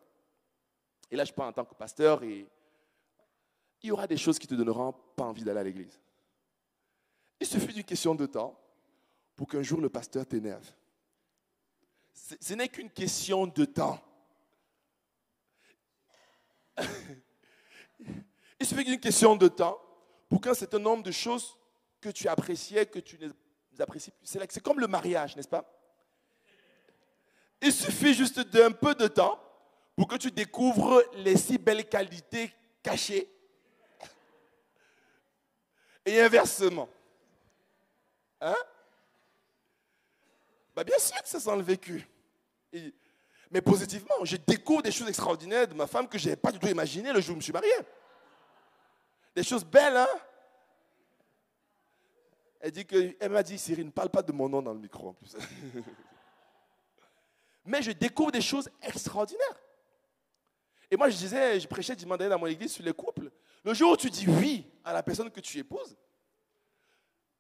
et là je parle en tant que pasteur, et il y aura des choses qui ne te donneront pas envie d'aller à l'église. Il suffit d'une question de temps pour qu'un jour le pasteur t'énerve. Ce n'est qu'une question de temps. Il suffit d'une question de temps pour qu'un certain nombre de choses que tu appréciais, que tu n'apprécies plus. C'est comme le mariage, n'est-ce pas? Il suffit juste d'un peu de temps pour que tu découvres les si belles qualités cachées. Et inversement. Hein? Bien sûr que ça sent le vécu. Mais positivement, je découvre des choses extraordinaires de ma femme que je n'avais pas du tout imaginé le jour où je me suis marié. Des choses belles, hein? Elle m'a dit, Cyril, ne parle pas de mon nom dans le micro en plus. Mais je découvre des choses extraordinaires. Et moi, je prêchais dimanche dernier dans mon église sur les couples. Le jour où tu dis oui à la personne que tu épouses,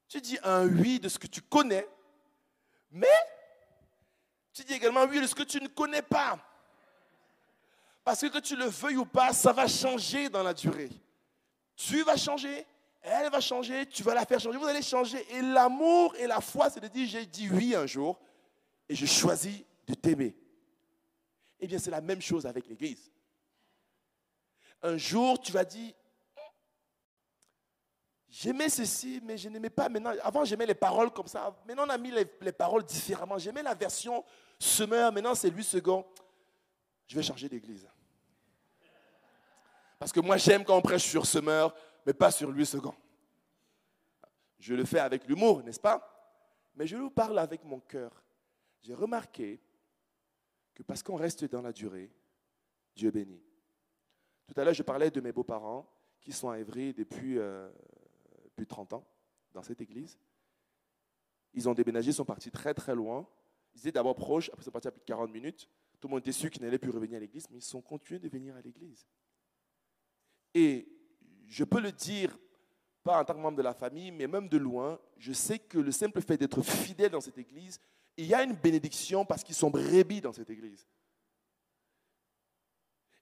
tu dis un oui de ce que tu connais, mais tu dis également oui de ce que tu ne connais pas. Parce que tu le veuilles ou pas, ça va changer dans la durée. Tu vas changer, elle va changer, tu vas la faire changer, vous allez changer. Et l'amour et la foi, c'est de dire j'ai dit oui un jour et je choisis de t'aimer. Eh bien, c'est la même chose avec l'église. Un jour, tu vas dire j'aimais ceci, mais je n'aimais pas maintenant. Avant, j'aimais les paroles comme ça. Maintenant, on a mis les paroles différemment. J'aimais la version semeur. Maintenant, c'est lui second. Je vais changer d'église. Parce que moi, j'aime quand on prêche sur semeur, mais pas sur lui second. Je le fais avec l'humour, n'est-ce pas? Mais je vous parle avec mon cœur. J'ai remarqué que parce qu'on reste dans la durée, Dieu bénit. Tout à l'heure, je parlais de mes beaux-parents qui sont à Évry depuis plus de 30 ans dans cette église. Ils ont déménagé, ils sont partis très très loin. Ils étaient d'abord proches, après ils sont partis à plus de 40 minutes. Tout le monde était sûr qu'ils n'allaient plus revenir à l'église, mais ils sont continués de venir à l'église. Et je peux le dire, pas en tant que membre de la famille, mais même de loin, je sais que le simple fait d'être fidèle dans cette église, il y a une bénédiction parce qu'ils sont brebis dans cette église.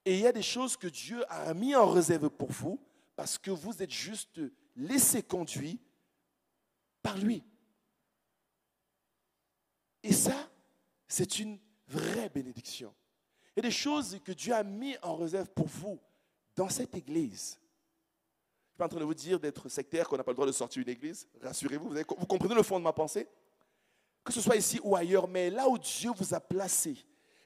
Et il y a des choses que Dieu a mis en réserve pour vous parce que vous êtes juste laissé conduire par lui. Et ça, c'est une vraie bénédiction. Il y a des choses que Dieu a mis en réserve pour vous dans cette église. Je ne suis pas en train de vous dire d'être sectaire, qu'on n'a pas le droit de sortir une église. Rassurez-vous, vous comprenez le fond de ma pensée? Que ce soit ici ou ailleurs, mais là où Dieu vous a placé,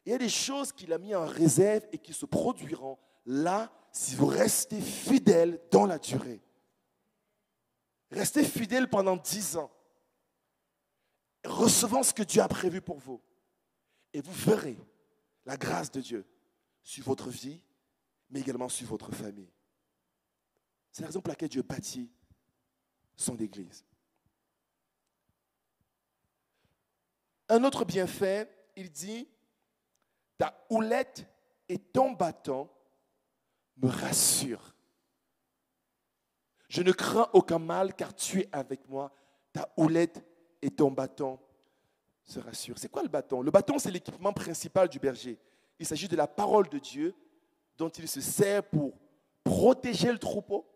il y a des choses qu'il a mis en réserve et qui se produiront là si vous restez fidèle dans la durée. Restez fidèle pendant 10 ans. Recevons ce que Dieu a prévu pour vous. Et vous verrez la grâce de Dieu sur votre vie, mais également sur votre famille. C'est la raison pour laquelle Dieu bâtit son église. Un autre bienfait, il dit, ta houlette et ton bâton me rassurent. Je ne crains aucun mal car tu es avec moi. Ta houlette et ton bâton se rassurent. C'est quoi le bâton? Le bâton, c'est l'équipement principal du berger. Il s'agit de la parole de Dieu dont il se sert pour protéger le troupeau.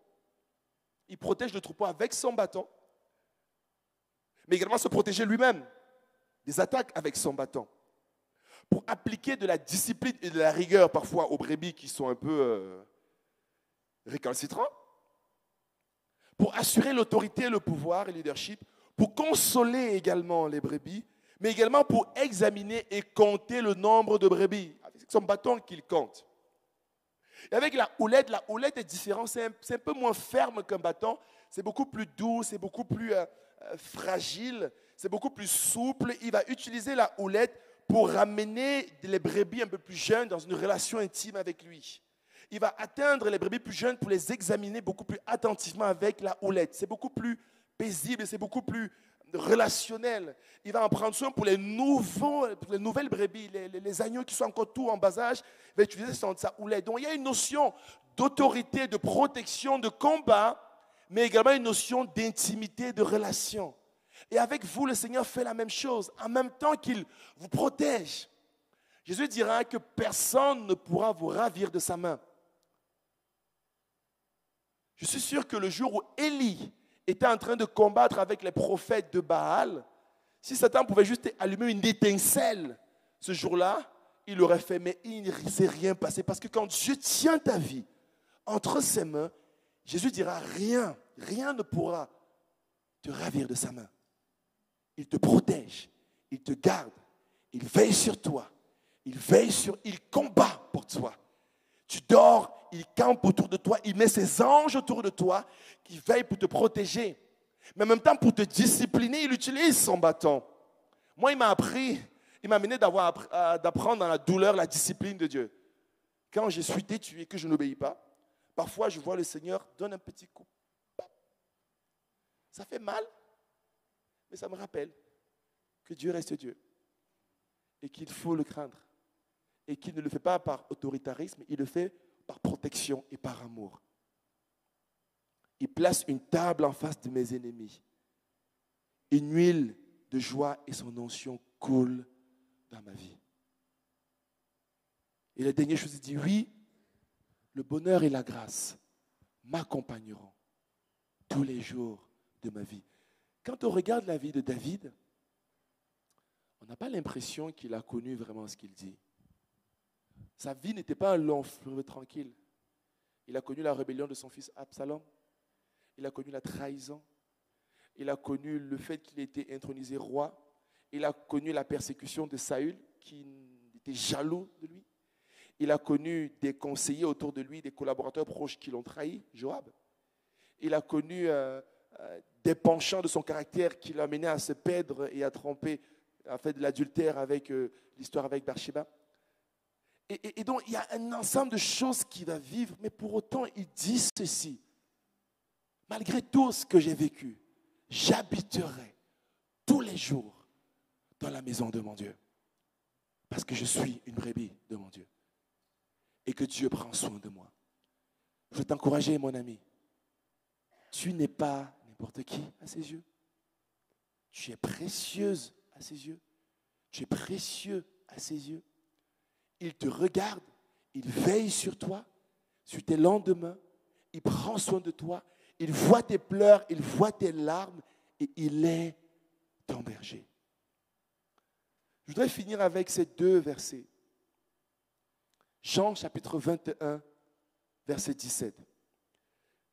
Il protège le troupeau avec son bâton, mais également se protéger lui-même des attaques avec son bâton. Pour appliquer de la discipline et de la rigueur parfois aux brebis qui sont un peu récalcitrants, pour assurer l'autorité, le pouvoir et le leadership, pour consoler également les brebis, mais également pour examiner et compter le nombre de brebis. Avec son bâton qu'il compte. Et avec la houlette est différente, c'est un peu moins ferme qu'un bâton, c'est beaucoup plus doux, c'est beaucoup plus fragile, c'est beaucoup plus souple. Il va utiliser la houlette pour ramener les brebis un peu plus jeunes dans une relation intime avec lui. Il va atteindre les brebis plus jeunes pour les examiner beaucoup plus attentivement avec la houlette. C'est beaucoup plus paisible, c'est beaucoup plus relationnel. Il va en prendre soin pour les nouvelles brebis, les agneaux qui sont encore tout en bas âge. Il va utiliser sa houlette. Donc il y a une notion d'autorité, de protection, de combat, mais également une notion d'intimité, de relation. Et avec vous, le Seigneur fait la même chose, en même temps qu'il vous protège. Jésus dira que personne ne pourra vous ravir de sa main. Je suis sûr que le jour où Élie était en train de combattre avec les prophètes de Baal, si Satan pouvait juste allumer une étincelle ce jour-là, il l'aurait fait, mais il ne s'est rien passé. Parce que quand Dieu tient ta vie entre ses mains, Jésus dira rien ne pourra te ravir de sa main. Il te protège, il te garde, il veille sur toi, il combat pour toi. Tu dors, il campe autour de toi, il met ses anges autour de toi qui veillent pour te protéger. Mais en même temps, pour te discipliner, il utilise son bâton. Moi, il m'a amené d'apprendre dans la douleur la discipline de Dieu. Quand je suis têtu et que je n'obéis pas, parfois je vois le Seigneur donner un petit coup. Ça fait mal, mais ça me rappelle que Dieu reste Dieu et qu'il faut le craindre. Et qu'il ne le fait pas par autoritarisme, il le fait par protection et par amour. Il place une table en face de mes ennemis. Une huile de joie et son onction coule dans ma vie. Et la dernière chose, il dit, oui, le bonheur et la grâce m'accompagneront tous les jours de ma vie. Quand on regarde la vie de David, on n'a pas l'impression qu'il a connu vraiment ce qu'il dit. Sa vie n'était pas un long fleuve tranquille. Il a connu la rébellion de son fils Absalom. Il a connu la trahison. Il a connu le fait qu'il ait été intronisé roi. Il a connu la persécution de Saül, qui était jaloux de lui. Il a connu des conseillers autour de lui, des collaborateurs proches qui l'ont trahi, Joab. Il a connu des penchants de son caractère qui l'ont amené à se perdre et à tromper, à faire de l'adultère avec l'histoire avec Bathsheba. Et donc, il y a un ensemble de choses qu'il va vivre, mais pour autant, il dit ceci. Malgré tout ce que j'ai vécu, j'habiterai tous les jours dans la maison de mon Dieu. Parce que je suis une brebis de mon Dieu. Et que Dieu prend soin de moi. Je veux t'encourager, mon ami. Tu n'es pas n'importe qui à ses yeux. Tu es précieuse à ses yeux. Tu es précieux à ses yeux. Il te regarde, Il veille sur toi, sur tes lendemains. Il prend soin de toi. Il voit tes pleurs, il voit tes larmes et il est ton berger. Je voudrais finir avec ces 2 versets. Jean chapitre 21, verset 17.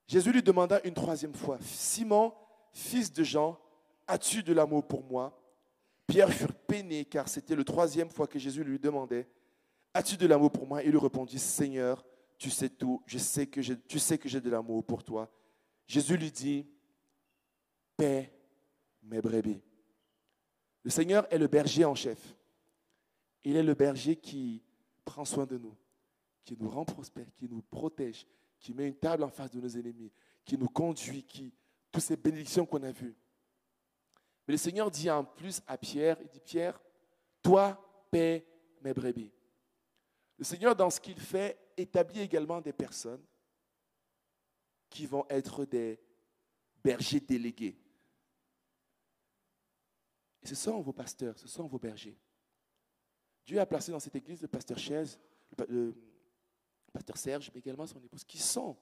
Jésus lui demanda une 3e fois, « Simon, fils de Jean, as-tu de l'amour pour moi ?» Pierre fut peiné car c'était la 3e fois que Jésus lui demandait, « As-tu de l'amour pour moi ?» Il lui répondit, « Seigneur, tu sais tout, tu sais que j'ai de l'amour pour toi. » Jésus lui dit, « Paie mes brebis. » Le Seigneur est le berger en chef. Il est le berger qui prend soin de nous, qui nous rend prospères, qui nous protège, qui met une table en face de nos ennemis, qui nous conduit, toutes ces bénédictions qu'on a vues. Mais le Seigneur dit en plus à Pierre, il dit, Pierre, toi, paie mes brebis. Le Seigneur, dans ce qu'il fait, établit également des personnes qui vont être des bergers délégués. Et ce sont vos pasteurs, ce sont vos bergers. Dieu a placé dans cette église le pasteur Chaise, le pasteur Serge, mais également son épouse, qui sont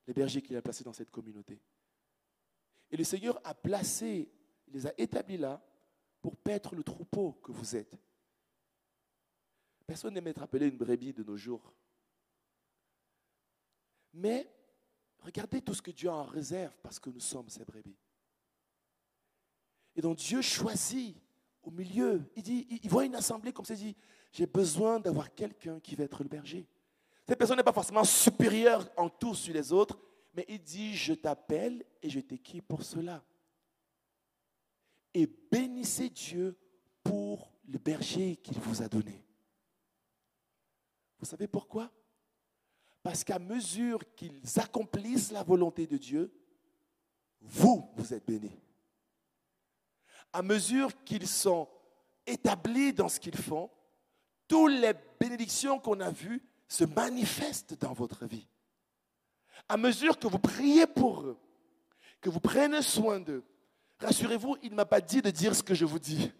les bergers qu'il a placés dans cette communauté. Et le Seigneur a placé, il les a établis là pour paître le troupeau que vous êtes. Personne n'aime être appelé une brebis de nos jours. Mais regardez tout ce que Dieu a en réserve parce que nous sommes ces brebis. Et donc Dieu choisit au milieu, il voit une assemblée comme ça, il dit, j'ai besoin d'avoir quelqu'un qui va être le berger. Cette personne n'est pas forcément supérieure en tout sur les autres, mais il dit, je t'appelle et je t'équipe pour cela. Et bénissez Dieu pour le berger qu'il vous a donné. Vous savez pourquoi? Parce qu'à mesure qu'ils accomplissent la volonté de Dieu, vous êtes bénis. À mesure qu'ils sont établis dans ce qu'ils font, toutes les bénédictions qu'on a vues se manifestent dans votre vie. À mesure que vous priez pour eux, que vous prenez soin d'eux, rassurez-vous, il ne m'a pas dit de dire ce que je vous dis.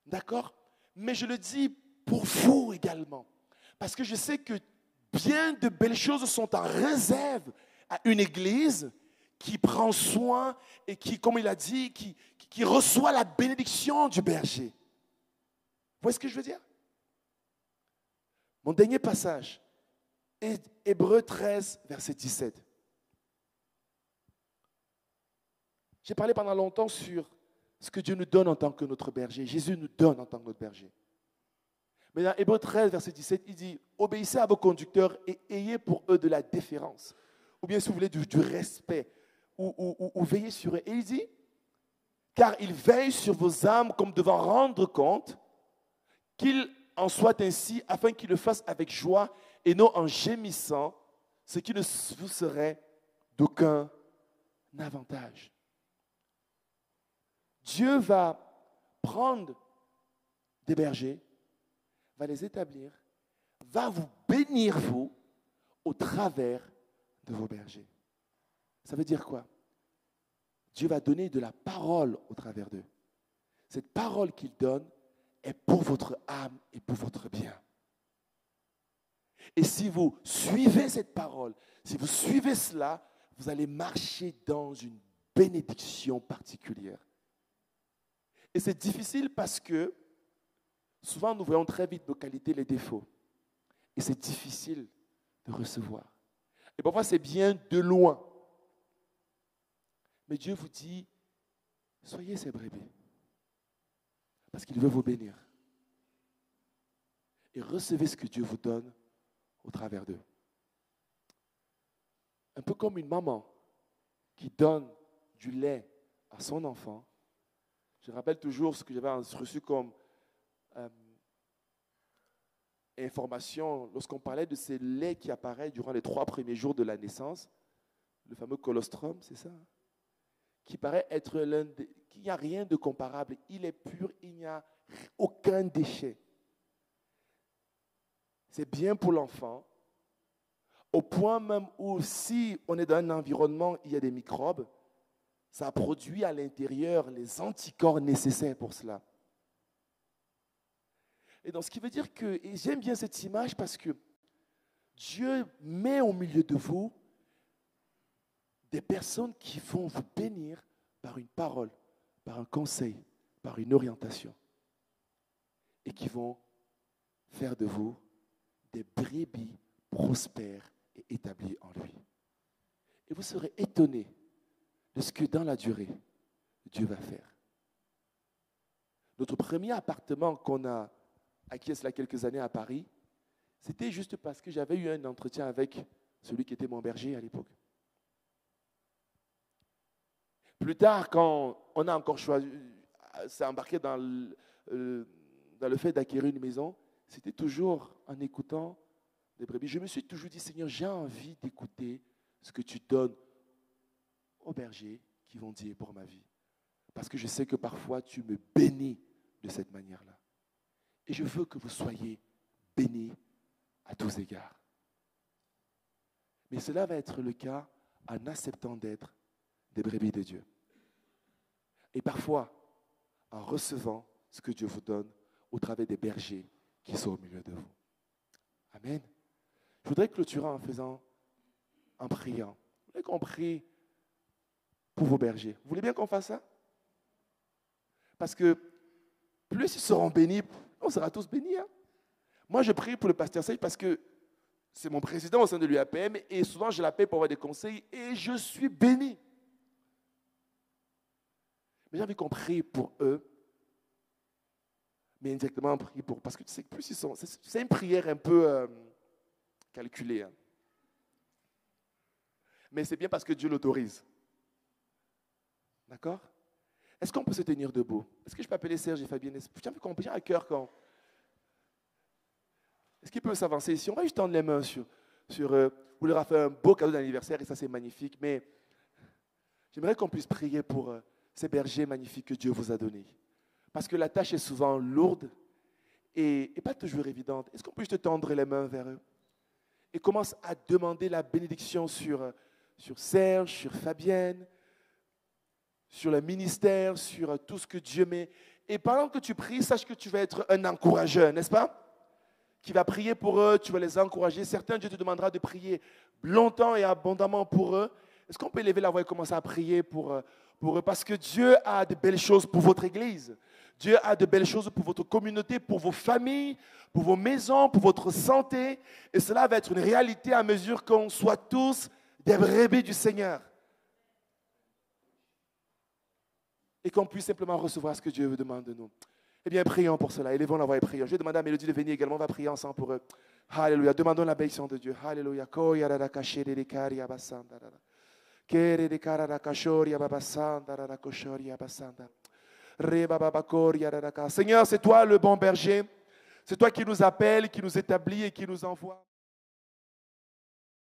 D'accord? Mais je le dis pour vous également. Parce que je sais que bien de belles choses sont en réserve à une église qui prend soin et qui, comme il a dit, qui reçoit la bénédiction du berger. Vous voyez ce que je veux dire? Mon dernier passage, Hébreux 13, verset 17. J'ai parlé pendant longtemps sur ce que Dieu nous donne en tant que notre berger. Jésus nous donne en tant que notre berger. Mais dans Hébreux 13, verset 17, il dit, « Obéissez à vos conducteurs et ayez pour eux de la déférence. » Ou bien, si vous voulez, du respect. Ou veillez sur eux. Et il dit, « Car ils veillent sur vos âmes comme devant rendre compte, qu'il en soit ainsi, afin qu'ils le fassent avec joie et non en gémissant, ce qui ne vous serait d'aucun avantage. » Dieu va prendre des bergers, va les établir, va vous bénir, vous, au travers de vos bergers. Ça veut dire quoi? Dieu va donner de la parole au travers d'eux. Cette parole qu'il donne est pour votre âme et pour votre bien. Et si vous suivez cette parole, si vous suivez cela, vous allez marcher dans une bénédiction particulière. Et c'est difficile parce que souvent nous voyons très vite nos qualités, les défauts. Et c'est difficile de recevoir. Et parfois c'est bien de loin. Mais Dieu vous dit, soyez ses brebis. Parce qu'il veut vous bénir. Et recevez ce que Dieu vous donne au travers d'eux. Un peu comme une maman qui donne du lait à son enfant. Je rappelle toujours ce que j'avais reçu comme information lorsqu'on parlait de ces laits qui apparaissent durant les 3 premiers jours de la naissance. Le fameux colostrum, c'est ça, hein? Qui paraît être qu'il n'y a rien de comparable. Il est pur, il n'y a aucun déchet. C'est bien pour l'enfant, au point même où si on est dans un environnement où il y a des microbes, ça produit à l'intérieur les anticorps nécessaires pour cela. Et donc, ce qui veut dire que, et j'aime bien cette image parce que Dieu met au milieu de vous des personnes qui vont vous bénir par une parole, par un conseil, par une orientation, et qui vont faire de vous des brebis prospères et établies en lui. Et vous serez étonnés de ce que dans la durée, Dieu va faire. Notre premier appartement qu'on a acquis il y a quelques années à Paris, c'était juste parce que j'avais eu un entretien avec celui qui était mon berger à l'époque. Plus tard, quand on a encore choisi, s'est embarqué dans le fait d'acquérir une maison, c'était toujours en écoutant des brebis. Je me suis toujours dit, Seigneur, j'ai envie d'écouter ce que tu donnes aux bergers qui vont dire pour ma vie. Parce que je sais que parfois, tu me bénis de cette manière-là. Et je veux que vous soyez bénis à tous égards. Mais cela va être le cas en acceptant d'être des brebis de Dieu. Et parfois, en recevant ce que Dieu vous donne au travers des bergers qui sont au milieu de vous. Amen. Je voudrais clôturer en priant. Vous voulez qu'on prie pour vos bergers? Vous voulez bien qu'on fasse ça? Parce que plus ils seront bénis, on sera tous bénis. Hein? Moi, je prie pour le pasteur Sage parce que c'est mon président au sein de l'UAPM et souvent je l'appelle pour avoir des conseils et je suis béni. Mais j'ai envie qu'on prie pour eux, mais indirectement on prie pour... Parce que tu sais que plus ils sont... C'est une prière un peu calculée. Hein. Mais c'est bien parce que Dieu l'autorise. D'accord? Est-ce qu'on peut se tenir debout? Est-ce que je peux appeler Serge et Fabienne? J'ai envie qu'on prie à cœur quand... Est-ce qu'ils peuvent s'avancer ici? On va juste tendre les mains sur vous leur avez fait un beau cadeau d'anniversaire et ça c'est magnifique, mais j'aimerais qu'on puisse prier pour ces bergers magnifiques que Dieu vous a donnés. Parce que la tâche est souvent lourde et pas toujours évidente. Est-ce qu'on peut juste tendre les mains vers eux? Et commence à demander la bénédiction sur Serge, sur Fabienne, sur le ministère, sur tout ce que Dieu met. Et pendant que tu pries, sache que tu vas être un encourageur, n'est-ce pas? Qui va prier pour eux, tu vas les encourager. Certains, Dieu te demandera de prier longtemps et abondamment pour eux. Est-ce qu'on peut élever la voix et commencer à prier pour eux? Parce que Dieu a de belles choses pour votre église. Dieu a de belles choses pour votre communauté, pour vos familles, pour vos maisons, pour votre santé. Et cela va être une réalité à mesure qu'on soit tous des brebis du Seigneur. Et qu'on puisse simplement recevoir ce que Dieu demande de nous. Eh bien, prions pour cela. Élevons la voix et prions. Je vais demander à Mélodie de venir également. On va prier ensemble pour eux. Alléluia. Demandons la bénédiction de Dieu. Alléluia. Seigneur, c'est toi le bon berger. C'est toi qui nous appelle, qui nous établit et qui nous envoie.